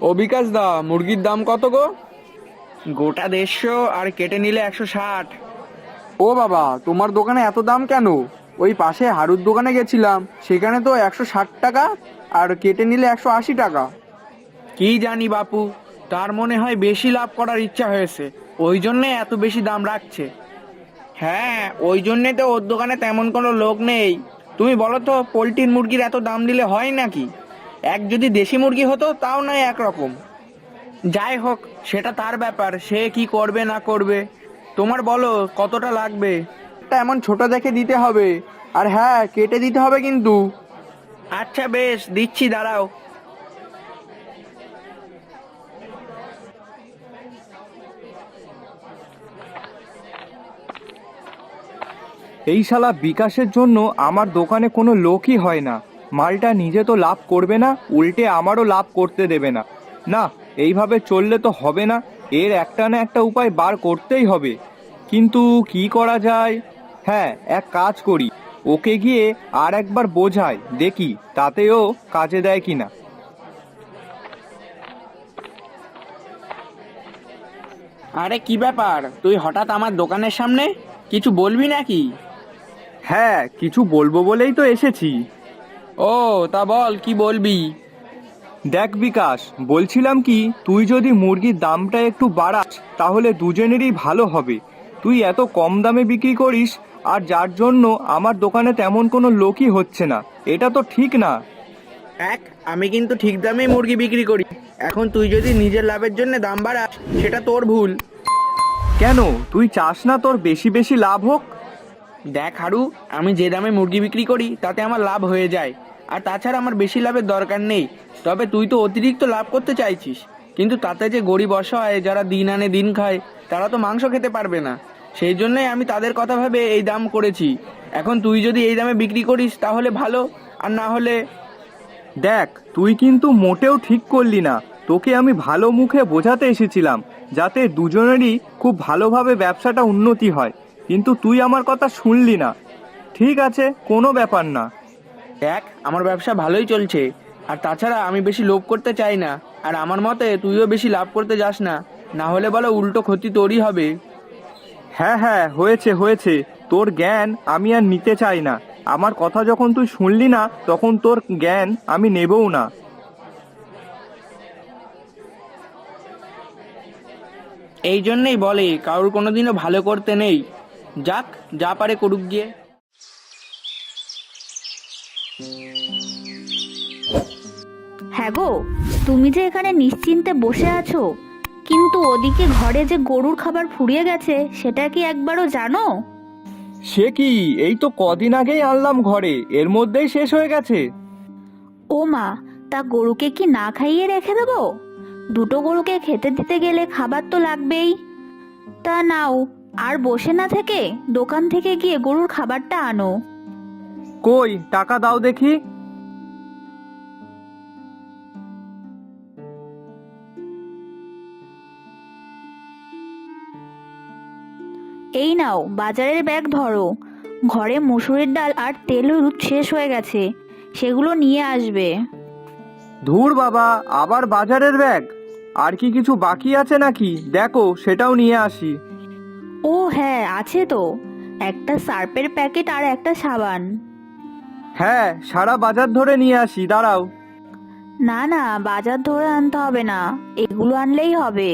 ও বিকাশ দা, মুরগির দাম কত গো? গোটা 150 আর কেটে নিলে 160। ও বাবা, তোমার দোকানে এত দাম কেন? ওই পাশে হারুর দোকানে গেছিলাম, সেখানে তো 160 টাকা আর কেটে নিলে 180 টাকা। কি জানি বাপু, তার মনে হয় বেশি লাভ করার ইচ্ছা হয়েছে, ওই জন্যে এত বেশি দাম রাখছে। হ্যাঁ, ওই জন্যে তো ওর দোকানে তেমন কোনো লোক নেই। তুমি বলো তো, পোলট্রির মুরগির এত দাম দিলে হয় নাকি? এক যদি দেশি মুরগি হতো তাও নয় একরকম। যাই হোক, সেটা তার ব্যাপার, সে কি করবে না করবে। তোমার বলো কতটা লাগবে? তা এমন ছোট দেখে দিতে হবে, আর হ্যাঁ, কেটে দিতে হবে কিন্তু। আচ্ছা বেশ, দিচ্ছি, দাঁড়াও। এই শালা বিকাশের জন্য আমার দোকানে কোনো লোকই হয় না। মালটা নিজে তো লাভ করবে না, উল্টে আমারও লাভ করতে দেবে না। না, এইভাবে চললে তো হবে না। এর একটা না একটা উপায় বার করতেই হবে। কিন্তু কি করা যায়? হ্যাঁ, এক কাজ করি, ওকে গিয়ে আর একবার বোঝাই, দেখি তাতেও কাজে দেয় কিনা। আরে কি ব্যাপার, তুই হঠাৎ আমার দোকানের সামনে? কিছু বলবি নাকি? হ্যাঁ, কিছু বলবো বলেই তো এসেছি। ও, তা বল, কি বলবি? দেখ বিকাশ, বলছিলাম কি, তুই যদি মুরগির দামটা একটু বাড়াস তাহলে দুজনেরই ভালো হবে। তুই এত কম দামে বিক্রি করিস, আর যার জন্য আমার দোকানে তেমন কোনো লোকই হচ্ছে না। এটা তো ঠিক না। আমি কিন্তু ঠিক দামেই মুরগি বিক্রি করি। এখন তুই যদি নিজের লাভের জন্য দাম বাড়াস, সেটা তোর ভুল। কেন, তুই চাস না তোর বেশি বেশি লাভ হোক? দেখ হারু, আমি যে দামে মুরগি বিক্রি করি তাতে আমার লাভ হয়ে যায়, আর তাছাড়া আমার বেশি লাভের দরকার নেই। তবে তুই তো অতিরিক্ত লাভ করতে চাইছিস, কিন্তু তাতে যে গরিব অসহায় যারা দিন আনে দিন খায়, তারা তো মাংস খেতে পারবে না। সেই জন্যই আমি তাদের কথা ভেবে এই দাম করেছি। এখন তুই যদি এই দামে বিক্রি করিস তাহলে ভালো, আর না হলে... দেখ, তুই কিন্তু মোটেও ঠিক করলি না। তোকে আমি ভালো মুখে বোঝাতে এসেছিলাম, যাতে দুজনেরই খুব ভালোভাবে ব্যবসাটা উন্নতি হয়, কিন্তু তুই আমার কথা শুনলি না। ঠিক আছে, কোনো ব্যাপার না। দেখ, আমার ব্যবসা ভালোই চলছে, আর তাছাড়া আমি বেশি লোভ করতে চাই না। আর আমার মতে তুইও বেশি লাভ করতে যাস না, না হলে বলো উল্টো ক্ষতি তোরই হবে। হ্যাঁ হ্যাঁ, হয়েছে হয়েছে, তোর জ্ঞান আমি আর নিতে চাই না। আমার কথা যখন তুই শুনলি না, তখন তোর জ্ঞান আমি নেবও না। এই জন্যেই বলে কারোর কোনোদিনও ভালো করতে নেই। যাক, যা পারে করুক গিয়ে। হ্যাঁ গো, তুমি যে এখানে নিশ্চিন্তে বসে আছো, কিন্তু ওদিকে ঘরে যে গরুর খাবার ফুরিয়ে গেছে সেটা কি একবারও জানো? সে কি, এই তো কদিন আগেই আনলাম ঘরে, এর মধ্যেই শেষ হয়ে গেছে? ও মা, তা গরুকে কি না খাইয়ে রেখে দেবো? দুটো গরুকে খেতে দিতে গেলে খাবার তো লাগবেই। তা নাও, আর বসে না থেকে দোকান থেকে গিয়ে গরুর খাবারটা আনো। কই, টাকা দাও দেখি। এই নাও, বাজারের ব্যাগ ধরো। ঘরে মসুরির ডাল আর তেল হলুদ শেষ হয়ে গেছে, সেগুলো নিয়ে আসবে। ধুর বাবা, আবার বাজারের ব্যাগ? আর কি কিছু বাকি আছে নাকি? দেখো, সেটাও নিয়ে আসি। ও হ্যাঁ, আছে তো, একটা সার্পের প্যাকেট আর একটা সাবান। হ্যাঁ, সারা বাজার ধরে নিয়ে আসি, দাঁড়াও। না না, বাজার ধরে আনতে হবে না, এগুলো আনলেই হবে।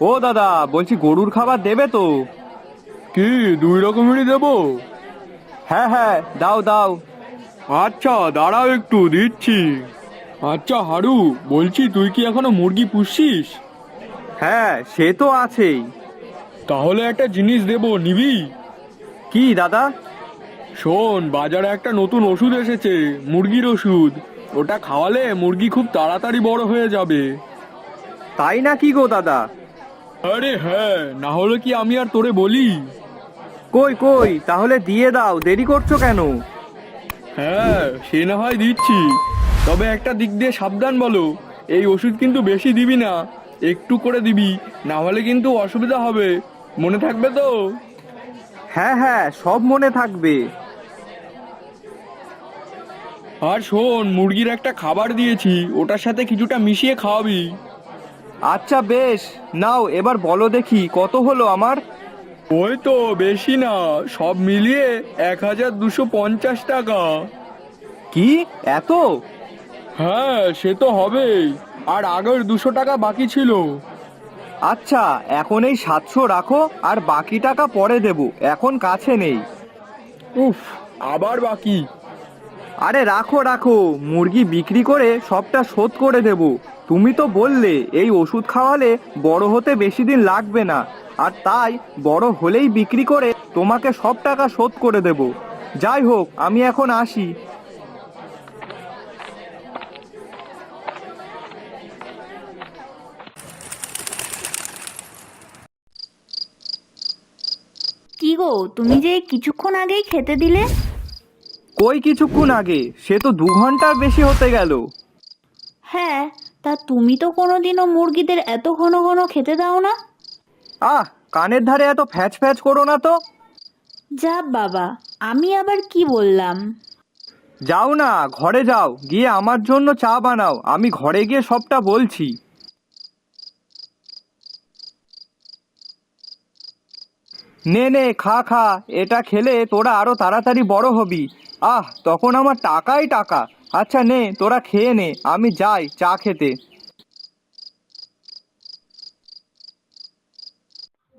ও দাদা, বলছি গরুর খাবার দেবে তো? কি, 2 রকমেরই দেবো? হ্যাঁ হ্যাঁ, দাও দাও। আচ্ছা, দাঁড়াও একটু দিচ্ছি। আচ্ছা হারু, বলছি তুই কি এখনো মুরগি পুষছিস? হ্যাঁ, সে তো আছেই। তাহলে একটা জিনিস দেবো, নিবি? কি দাদা? শোন, বাজারে একটা নতুন ওষুধ এসেছে, মুরগির ওষুধ। ওটা খাওয়ালে মুরগি খুব তাড়াতাড়ি বড় হয়ে যাবে। তাই নাকি গো দাদা? আরে হ্যাঁ, না হলে কি আমি আর তোরে বলি? কই কই, তাহলে দিয়ে দাও, দেরি করছো কেন? হ্যাঁ, সে না হয় দিচ্ছি, তবে একটা দিক দিয়ে সাবধান বলো, এই ওষুধ কিন্তু বেশি দিবি না, একটু করে দিবি, না হলে কিন্তু অসুবিধা হবে, মনে থাকবে তো? হ্যাঁ হ্যাঁ, সব মনে থাকবে। আর শোন, মুরগির একটা খাবার দিয়েছি, ওটার সাথে কিছুটা মিশিয়ে খাওয়াবি। আচ্ছা বেশ, নাও এবার বলো দেখি কত হলো আমার। ওই তো বেশি না, সব মিলিয়ে 1250 টাকা। কি, এত? হ্যাঁ সে তো হবেই, আর আগের 200 টাকা বাকি ছিল। আচ্ছা, এখন এই 700 রাখো, আর বাকি টাকা পরে দেব, এখন কাছে নেই। উফ, আবার বাকি? আরে রাখো রাখো, মুরগি বিক্রি করে সবটা শোধ করে দেব। তুমি তো বললে এই ওষুধ খাওয়ালে বড় হতে বেশি দিন লাগবে না, আর তাই বড় হলেই বিক্রি করে তোমাকে সব টাকা শোধ করে দেব। যাই হোক, আমি এখন আসি। কি গো, তুমি যে কিছুক্ষণ আগেই খেতে দিলে? কই কিছুক্ষণ আগে, সে তো 2 ঘন্টার বেশি হতে গেল। হ্যাঁ, তা তুমি তো কোনোদিনও মুরগিদের এত ঘন ঘন খেতে দাও না। আহ, কানের ধারে এত ফ্যাচ ফ্যাচ করো না তো। যা বাবা, আমি আবার কি বললাম? যাও না, ঘরে যাও, গিয়ে আমার জন্য চা বানাও, আমি ঘরে গিয়ে সবটা বলছি। নে নে, খা খা, এটা খেলে তোরা আরো তাড়াতাড়ি বড় হবি। আহ, তখন আমার টাকাই টাকা। আচ্ছা নে, তোরা খেয়ে নে, আমি যাই চা খেতে।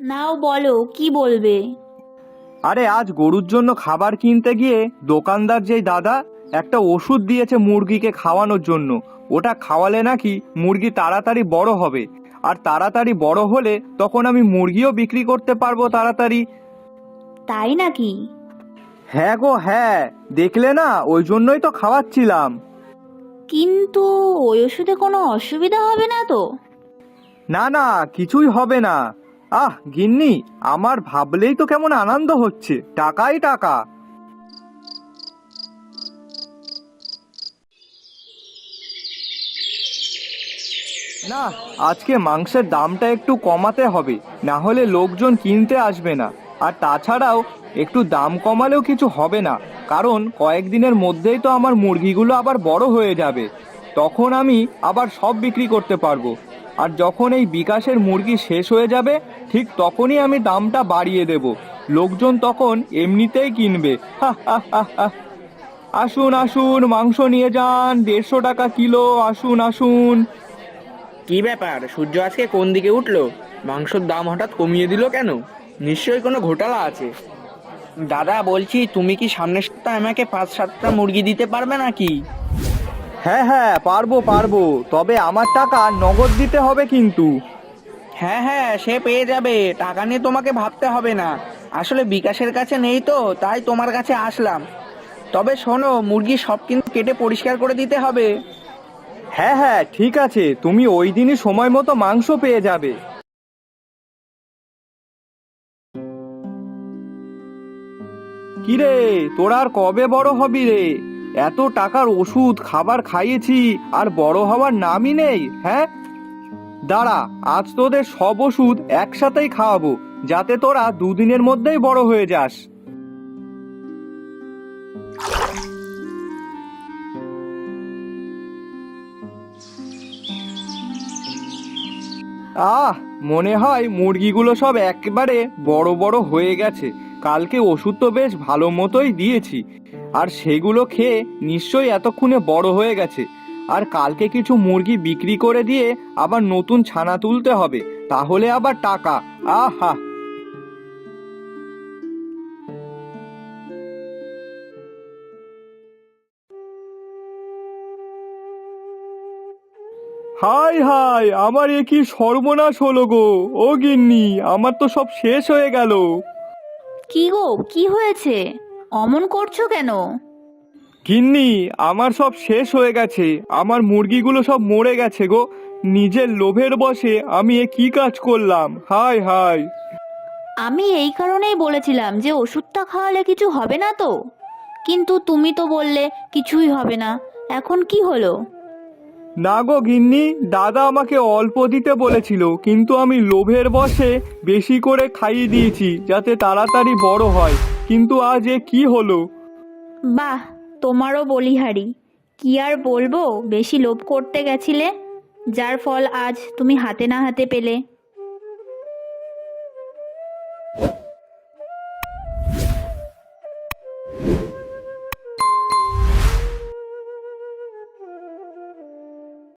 নাও বলো, কি বলবে? আরে আজ গরুর জন্য খাবার কিনতে গিয়ে দোকানদার যেই দাদা একটা ওষুধ দিয়েছে মুরগিকে খাওয়ানোর জন্য, ওটা খাওয়ালে নাকি মুরগি তাড়াতাড়ি বড় হবে, আর তাড়াতাড়ি বড় হলে তখন আমি মুরগিও বিক্রি করতে পারবো তাড়াতাড়ি। তাই নাকি? হ্যাঁ গো হ্যাঁ, দেখলে না, ওই জন্যই তো খাওয়াচ্ছিলাম। কিন্তু ওই ওষুধে কোনো অসুবিধা হবে না তো? না না, কিছুই হবে না। আহ গিন্নি, আমার ভাবলেই তো কেমন আনন্দ হচ্ছে, টাকাই টাকা। না, আজকে মাংসের দামটা একটু কমাতে হবে, না হলে লোকজন কিনতে আসবে না। আর তাছাড়াও একটু দাম কমালেও কিছু হবে না, কারণ কয়েকদিনের মধ্যেই তো আমার মুরগিগুলো আবার বড় হয়ে যাবে, তখন আমি আবার সব বিক্রি করতে পারবো। আর যখন এই বিকাশের মুরগি শেষ হয়ে যাবে, ঠিক তখনই আমি দামটা বাড়িয়ে দেব, লোকজন তখন এমনিতেই কিনবে। হা হা হা হা। আসুন আসুন, মাংস নিয়ে যান, 150 টাকা কিলো, আসুন আসুন। কি ব্যাপার, সূর্য আজকে কোন দিকে উঠলো? মাংসর দাম হঠাৎ কমিয়ে দিল কেন? নিশ্চয়ই কোনো ঘোটালা আছে। দাদা বলছি, তুমি কি সামনের সপ্তাহে আমাকে 5-7টা মুরগি দিতে পারবে নাকি? হ্যাঁ হ্যাঁ, পারবো পারবো, তবে আমার টাকা নগদ দিতে হবে কিন্তু। হ্যাঁ হ্যাঁ, সে পেয়ে যাবে, টাকা নিয়ে তোমাকে ভাবতে হবে না। আসলে বিকাশের কাছে নেই তো, তাই তোমার কাছে আসলাম। তবে শোনো, মুরগি সব কিন্তু কেটে পরিষ্কার করে দিতে হবে। হ্যাঁ হ্যাঁ ঠিক আছে, তুমি ওই দিনই সময় মতো মাংস পেয়ে যাবে। কিরে, তোরা আর কবে বড় হবি রে? এত টাকার ওষুধ খাবার খাইয়েছি, আর বড় হওয়ার নামই নেই। হ্যাঁ, দাঁড়া, আজ তোদের সব ওষুধ একসাথেই খাওয়াবো, যাতে তোরা 2 দিনের মধ্যেই বড় হয়ে যাস। আহ, মনে হয় মুরগিগুলো সব একেবারে বড় বড় হয়ে গেছে। কালকে ওষুধ তো বেশ ভালো মতোই দিয়েছি, আর সেগুলো খেয়ে নিশ্চয়ই এতক্ষণে বড় হয়ে গেছে। আর কালকে কিছু মুরগি বিক্রি করে দিয়ে আবার নতুন ছানা তুলতে হবে, তাহলে আবার টাকা। আহা, হাই হাই, আমার এ কি সর্বনাশ হলো গো। ও গিন্নি, আমার তো সব শেষ হয়ে গেল। কি গো, কি হয়েছে? অমন করছো কেন? গিন্নি, আমার সব শেষ হয়ে গেছে, আমার মুরগিগুলো সব মরে গেছে গো। নিজের লোভের বশে আমি এ কি কাজ করলাম, হাই হাই। আমি এই কারণেই বলেছিলাম যে ওষুধটা খাওয়ালে কিছু হবে না তো, কিন্তু তুমি তো বললে কিছুই হবে না। এখন কি হলো? না গো গিন্নি, দাদা আমাকে অল্প দিতে বলেছিল, কিন্তু আমি লোভের বশে বেশি করে খাইয়ে দিয়েছি যাতে তাড়াতাড়ি বড় হয়। কিন্তু আজ এ কি হলো? বাহ, তোমারও বলিহারি। কি আর বলবো, বেশি লোভ করতে গেছিলে, যার ফল আজ তুমি হাতে না হাতে পেলে।